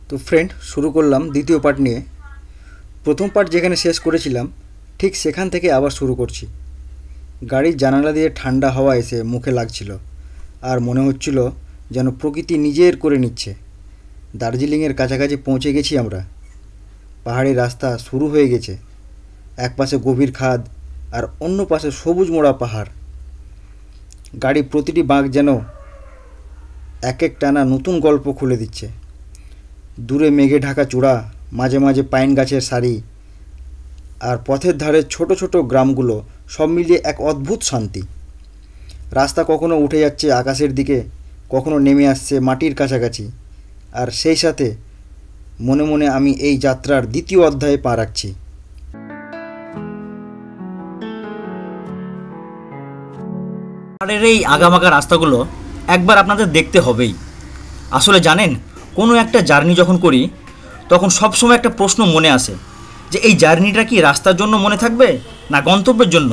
তো ফ্রেন্ড, শুরু করলাম দ্বিতীয় পার্ট নিয়ে। প্রথম পার্ট যেখানে শেষ করেছিলাম ঠিক সেখান থেকে আবার শুরু করছি। গাড়ির জানালা দিয়ে ঠান্ডা হাওয়া এসে মুখে লাগছিল, আর মনে হচ্ছিল যেন প্রকৃতি নিজের করে নিচ্ছে। দার্জিলিংয়ের কাছাকাছি পৌঁছে গেছি আমরা। পাহাড়ি রাস্তা শুরু হয়ে গেছে, এক পাশে গভীর খাদ আর অন্য পাশে সবুজ মোড়া পাহাড়। গাড়ি প্রতিটি বাঁক যেন এক এক টানা নতুন গল্প খুলে দিচ্ছে। দূরে মেঘে ঢাকা চূড়া, মাঝে মাঝে পাইন গাছের সারি, আর পথের ধারে ছোট ছোট গ্রামগুলো, সব মিলিয়ে এক অদ্ভুত শান্তি। রাস্তা কখনো উঠে যাচ্ছে আকাশের দিকে, কখনো নেমে আসছে মাটির কাছাকাছি, আর সেই সাথে মনে মনে আমি এই যাত্রার দ্বিতীয় অধ্যায়ে পা রাখছি। পাহাড়ের এই আগামাগা রাস্তাগুলো একবার আপনাদের দেখতে হবেই। আসলে জানেন, কোনো একটা জার্নি যখন করি তখন সবসময় একটা প্রশ্ন মনে আসে যে এই জার্নিটা কি রাস্তার জন্য মনে থাকবে না গন্তব্যের জন্য।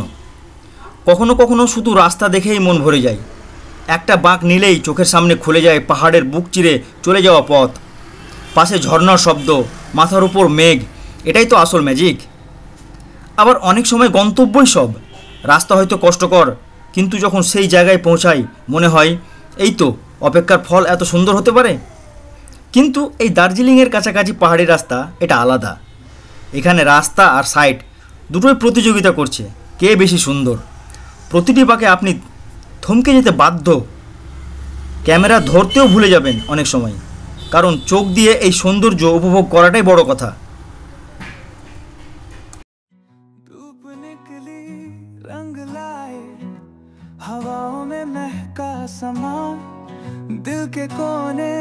কখনো কখনো শুধু রাস্তা দেখেই মন ভরে যায়। একটা বাঁক নিলেই চোখের সামনে খুলে যায় পাহাড়ের বুক চিরে চলে যাওয়া পথ, পাশে ঝর্ণার শব্দ, মাথার উপর মেঘ। এটাই তো আসল ম্যাজিক। আবার অনেক সময় গন্তব্যই সব। রাস্তা হয়তো কষ্টকর, কিন্তু যখন সেই জায়গায় পৌঁছাই মনে হয় এই তো অপেক্ষার ফল এত সুন্দর হতে পারে। কিন্তু এই দার্জিলিংয়ের কাছাকাছি পাহাড়ি রাস্তা এটা আলাদা। এখানে রাস্তা আর সাইট দুটোই প্রতিযোগিতা করছে কে বেশি সুন্দর। প্রতিটি বাঁকে আপনি থমকে যেতে বাধ্য, ক্যামেরা ধরতেও ভুলে যাবেন অনেক সময়, কারণ চোখ দিয়ে এই সৌন্দর্য উপভোগ করাটাই বড় কথা। हवाओं में महका समा, दिल के कोने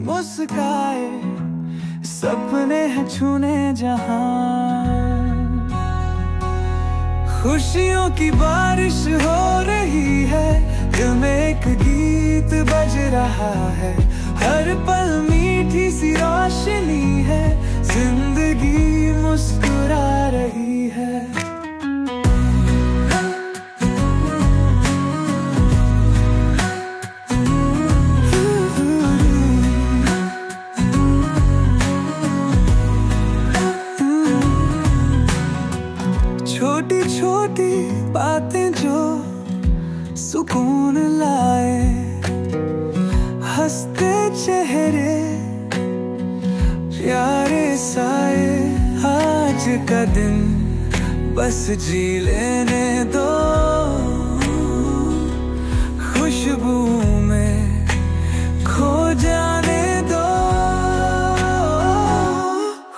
मुस्काए, सपने हैं छूने जहां। खुशियों की बारिश हो रही है, दिल में एक गीत बज रहा है। हर पल मीठी सी रोशनी है, जिंदगी मुस्कुरा रही है। छोटी छोटी बातें जो सुकून लाए, हंसते चेहरे, प्यारे साए। आज का दिन बस जी लेने दो, खुशबू में खो जाने दो।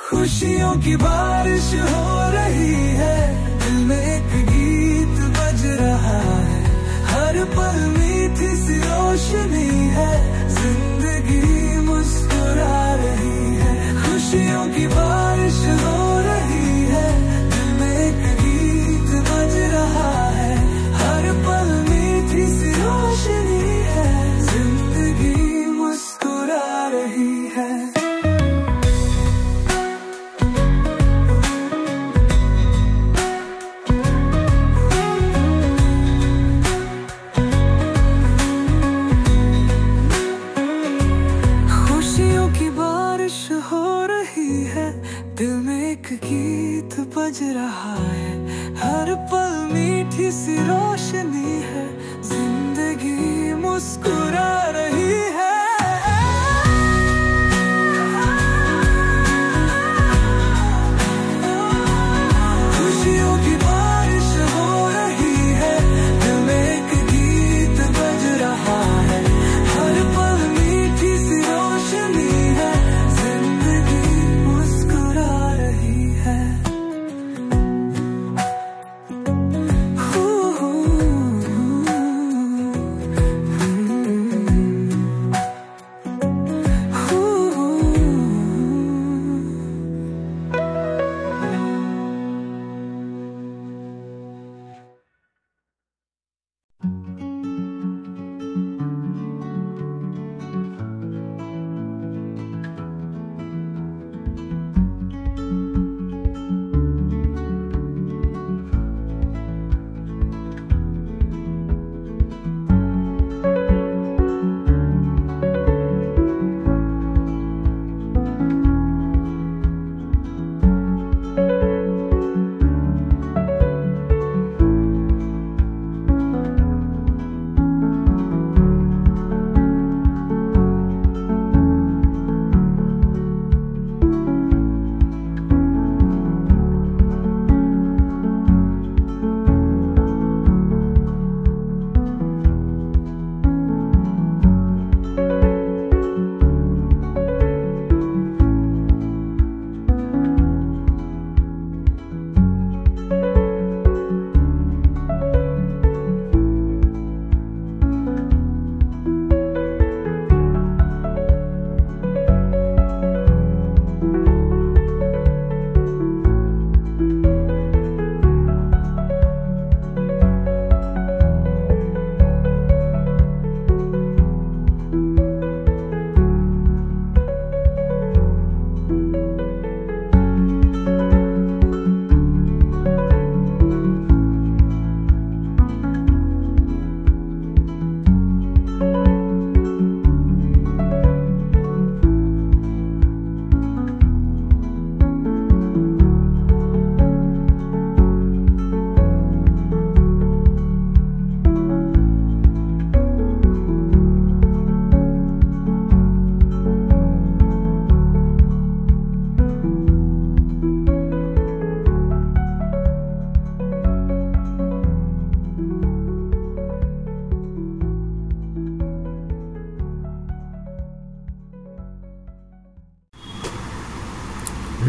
खुशियों की बारिश हो रही है, दिल में एक गीत बज रहा है। हर पल मीठी सी रोशनी है, जिंदगी मुस्कुरा रही है। खुशियों की बारिश हो रही है, दिल में एक गीत बज रहा है। हर पल मीठी सी रोशनी है, जिंदगी मुस्कुरा रही है। दिल में एक गीत बज रहा है, हर पल मीठी सी रोशनी है, जिंदगी मुस्कुरा रही है। खुशियों की बारिश हो रही है, दिल में एक गीत बज रहा है। हर पल मीठी सी रोशनी है,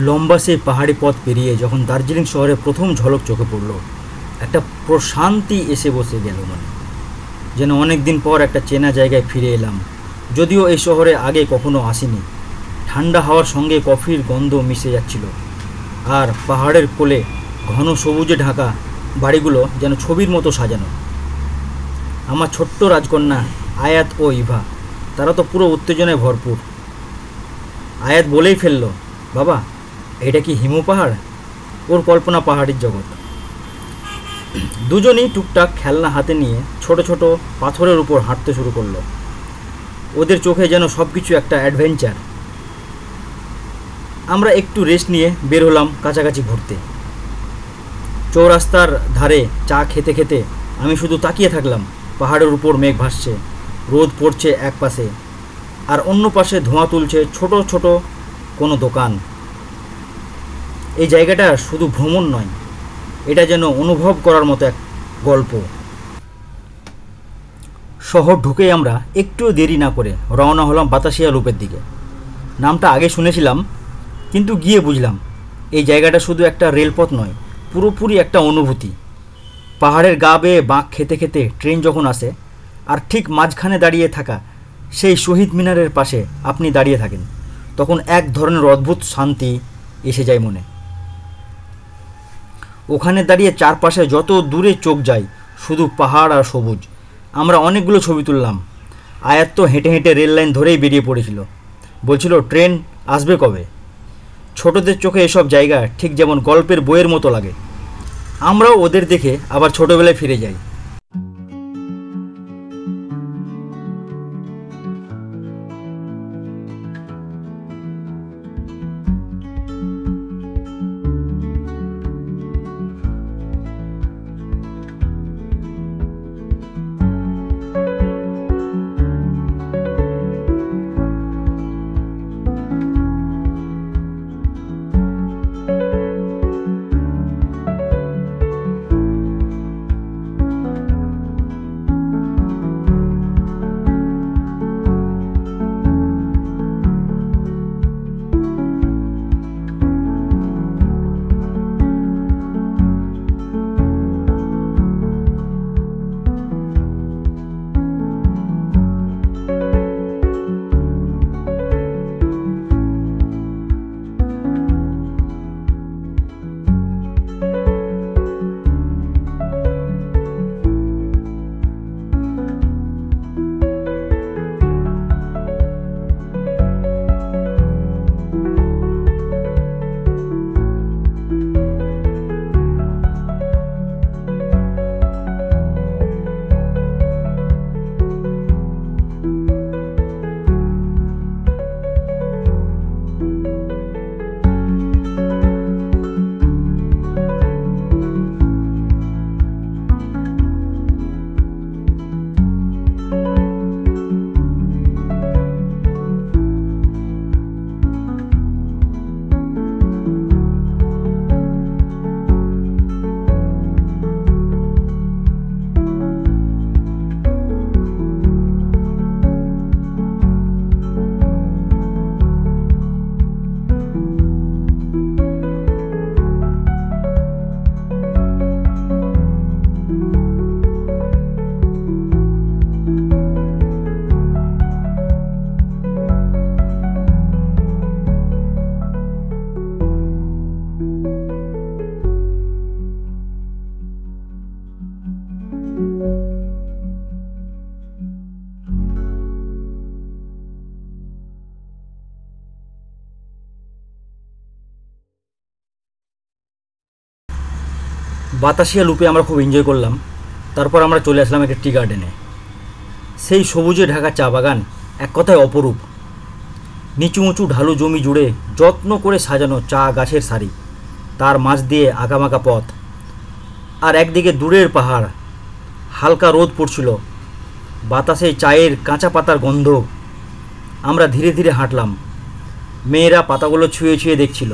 লম্বা সেই পাহাড়ি পথ পেরিয়ে যখন দার্জিলিং শহরে প্রথম ঝলক চোখে পড়ল, একটা প্রশান্তি এসে বসে গেল মনে। যেন অনেক দিন পর একটা চেনা জায়গায় ফিরে এলাম। যদিও এই শহরে আগে কখনো আসিনি। ঠান্ডা হাওয়ার সঙ্গে কফির গন্ধ মিশে যাচ্ছিল, আর পাহাড়ের কোলে ঘন সবুজে ঢাকা বাড়িগুলো যেন ছবির মতো সাজানো। আমার ছোট্ট রাজকন্যা আয়াত ও ইভা, তারা তো পুরো উত্তেজনায় ভরপুর। আয়াত বলেই ফেলল, বাবা এটা কি হিমু পাহাড়? ওর কল্পনা পাহাড়ের জগৎ। দুজনেই টুকটাক খেলনা হাতে নিয়ে ছোট ছোট পাথরের উপর হাঁটতে শুরু করলো। ওদের চোখে যেন সব কিছু একটা অ্যাডভেঞ্চার। আমরা একটু রেস্ট নিয়ে বের হলাম কাছাকাছি ঘুরতে। চৌরাস্তার ধারে চা খেতে খেতে আমি শুধু তাকিয়ে থাকলাম। পাহাড়ের উপর মেঘ ভাসছে, রোদ পড়ছে এক পাশে, আর অন্য পাশে ধোঁয়া তুলছে ছোট ছোট কোনো দোকান। এই জায়গাটা শুধু ভ্রমণ নয়, এটা যেন অনুভব করার মতো এক গল্প। শহর ঢুকেই আমরা একটু দেরি না করে রওনা হলাম বাতাসিয়া লুপের দিকে। নামটা আগে শুনেছিলাম, কিন্তু গিয়ে বুঝলাম এই জায়গাটা শুধু একটা রেলপথ নয়, পুরোপুরি একটা অনুভূতি। পাহাড়ের গা বেয়ে বাঁক খেতে খেতে ট্রেন যখন আসে, আর ঠিক মাঝখানে দাঁড়িয়ে থাকা সেই শহীদ মিনারের পাশে আপনি দাঁড়িয়ে থাকেন, তখন এক ধরনের অদ্ভুত শান্তি এসে যায় মনে। ওখানে দাঁড়িয়ে চারপাশে যত দূরে চোখ যায় শুধু পাহাড় আর সবুজ। আমরা অনেকগুলো ছবি তুললাম। আয়াত তো হেঁটে হেঁটে রেল লাইন ধরেই বেরিয়ে পড়েছিল, বলছিল ট্রেন আসবে কবে। ছোটদের চোখে এসব জায়গা ঠিক যেমন গল্পের বইয়ের মতো লাগে। আমরাও ওদের দেখে আবার ছোটবেলায় ফিরে যাই। বাতাসিয়া লুপে আমরা খুব এনজয় করলাম। তারপর আমরা চলে আসলাম একটা টি গার্ডেনে। সেই সবুজে ঢাকা চা বাগান এক কথায় অপরূপ। নিচু উঁচু ঢালু জমি জুড়ে যত্ন করে সাজানো চা গাছের সারি, তার মাঝ দিয়ে আঁকামাকা পথ, আর একদিকে দূরের পাহাড়। হালকা রোদ পড়ছিল, বাতাসে চায়ের কাঁচা পাতার গন্ধ। আমরা ধীরে ধীরে হাঁটলাম। মেয়েরা পাতাগুলো ছুঁয়ে ছুঁয়ে দেখছিল।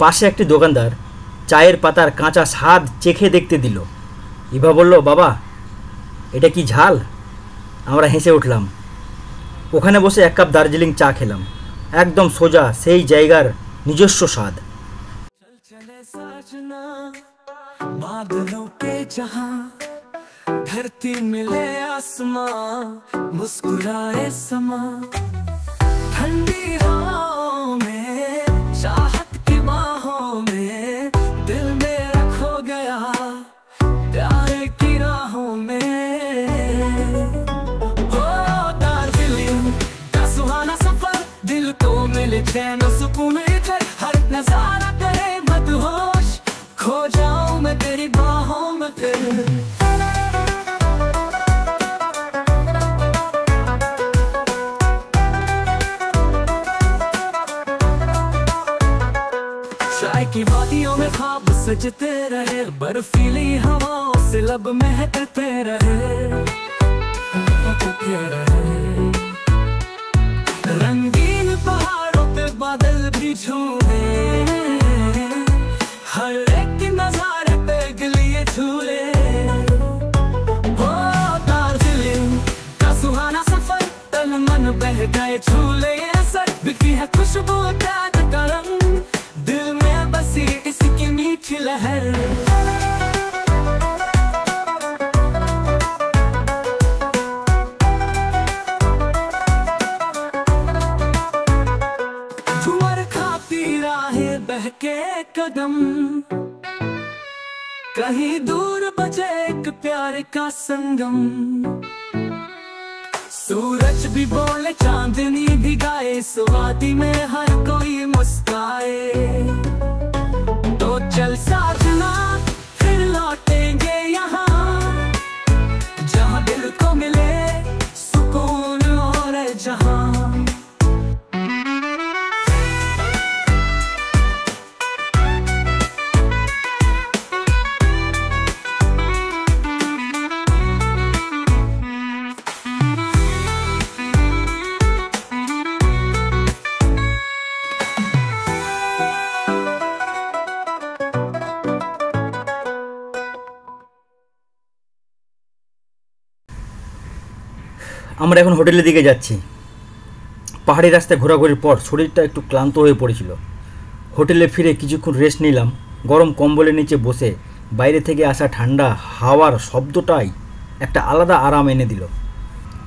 পাশে একটি দোকানদার চায়ের পাতার কাঁচা স্বাদ চেখে দেখতে দিল। ইভা বলল, বাবা এটা কি ঝাল? আমরা হেসে উঠলাম। ওখানে বসে এক কাপ দার্জিলিং চা খেলাম, একদম সোজা সেই জায়গার নিজস্ব স্বাদ। चले साजना बादलों के जहां धरती मिले आसमां मुस्कुराए समा ठंडी हवाओं में चाहत की बाहों में दिल मेरा खो गया प्यार की राहों में ओ दार्जिलिंग का सुहाना सफर दिल को मिले चैन सुकून इधर हर नजारा करे मदहोश खो जाऊं मैं तेरी बाहों में फिर चाय की वादियों में ख्वाब सजते रहे बर्फीली हवाओं से लब महकते रहे रंगीन पहाड़ों पे बादल भी झूमे हर एक नजारे पे गिलिए झूले ओ दार्जिलिंग का सुहाना सफर तन मन बह गए झूले असर बिकी है खुशबू प्यार का रंग दिल में बसी इसकी मीठी लहर धुआं खाती राहें बहके कदम कहीं दूर बजे एक प्यार का संगम सूरज भी बोले चांदनी भी गाए सुवादी में हर कोई मुस्काए तो चल साजना फिर लौटेंगे यहाँ जहाँ दिल को मिले सुकून और जहाँ আমরা এখন হোটেলের দিকে যাচ্ছি। পাহাড়ি রাস্তায় ঘোরাঘুরির পর শরীরটা একটু ক্লান্ত হয়ে পড়েছিল। হোটেলে ফিরে কিছুক্ষণ রেস্ট নিলাম। গরম কম্বলের নিচে বসে বাইরে থেকে আসা ঠান্ডা হাওয়ার শব্দটাই একটা আলাদা আরাম এনে দিল।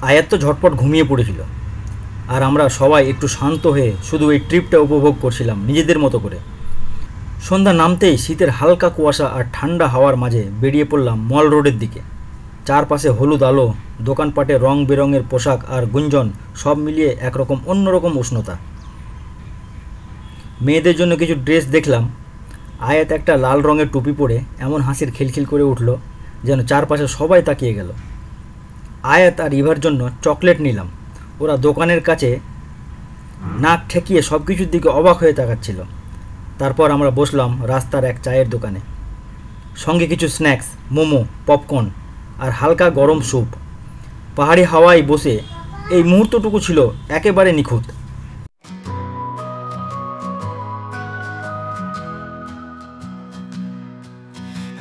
আয়াত তো ঝটপট ঘুমিয়ে পড়েছিল, আর আমরা সবাই একটু শান্ত হয়ে শুধু এই ট্রিপটা উপভোগ করছিলাম নিজেদের মতো করে। সন্ধ্যা নামতেই শীতের হালকা কুয়াশা আর ঠান্ডা হাওয়ার মাঝে বেরিয়ে পড়লাম মল রোডের দিকে। চারপাশে হলুদ আলো, দোকানপাটে রং বেরঙের পোশাক আর গুঞ্জন, সব মিলিয়ে একরকম অন্যরকম উষ্ণতা। মেয়েদের জন্য কিছু ড্রেস দেখলাম। আয়াত একটা লাল রঙের টুপি পরে এমন হাসির খিলখিল করে উঠল যেন চারপাশে সবাই তাকিয়ে গেল। আয়াত আর ইভার জন্য চকলেট নিলাম। ওরা দোকানের কাছে নাক ঠেকিয়ে সব কিছুর দিকে অবাক হয়ে তাকাচ্ছিল। তারপর আমরা বসলাম রাস্তার এক চায়ের দোকানে, সঙ্গে কিছু স্ন্যাক্স, মোমো, পপকর্ন আর হালকা গরম স্যুপ। পাহাড়ি হাওয়ায় বসে এই মুহূর্তটুকু ছিল একেবারে নিখুঁত।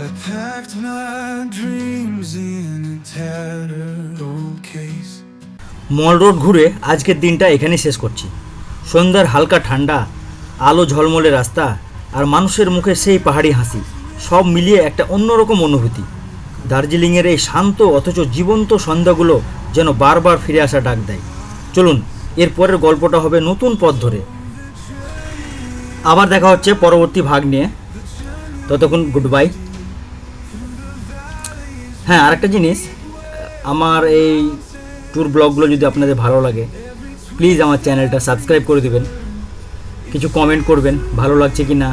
I packed my dreams in a tattered old case. Mall road ঘুরে আজকের দিনটা এখানেই শেষ করছি। সন্ধ্যার হালকা ঠান্ডা, আলো ঝলমলে রাস্তা আর মানুষের মুখে সেই পাহাড়ি হাসি, সব মিলিয়ে একটা অন্যরকম অনুভূতি। দার্জিলিংয়ের এই শান্ত অথচ জীবন্ত সন্ধ্যাগুলো যেন বারবার ফিরে আসা ডাক দেয়। চলুন, এর পরের গল্পটা হবে নতুন পথ ধরে। আবার দেখা হচ্ছে পরবর্তী ভাগ নিয়ে। ততক্ষণ গুড বাই। হ্যাঁ, আরেকটা জিনিস, আমার এই ট্যুর ব্লগগুলো যদি আপনাদের ভালো লাগে প্লিজ আমার চ্যানেলটা সাবস্ক্রাইব করে দেবেন, কিছু কমেন্ট করবেন ভালো লাগছে কি না।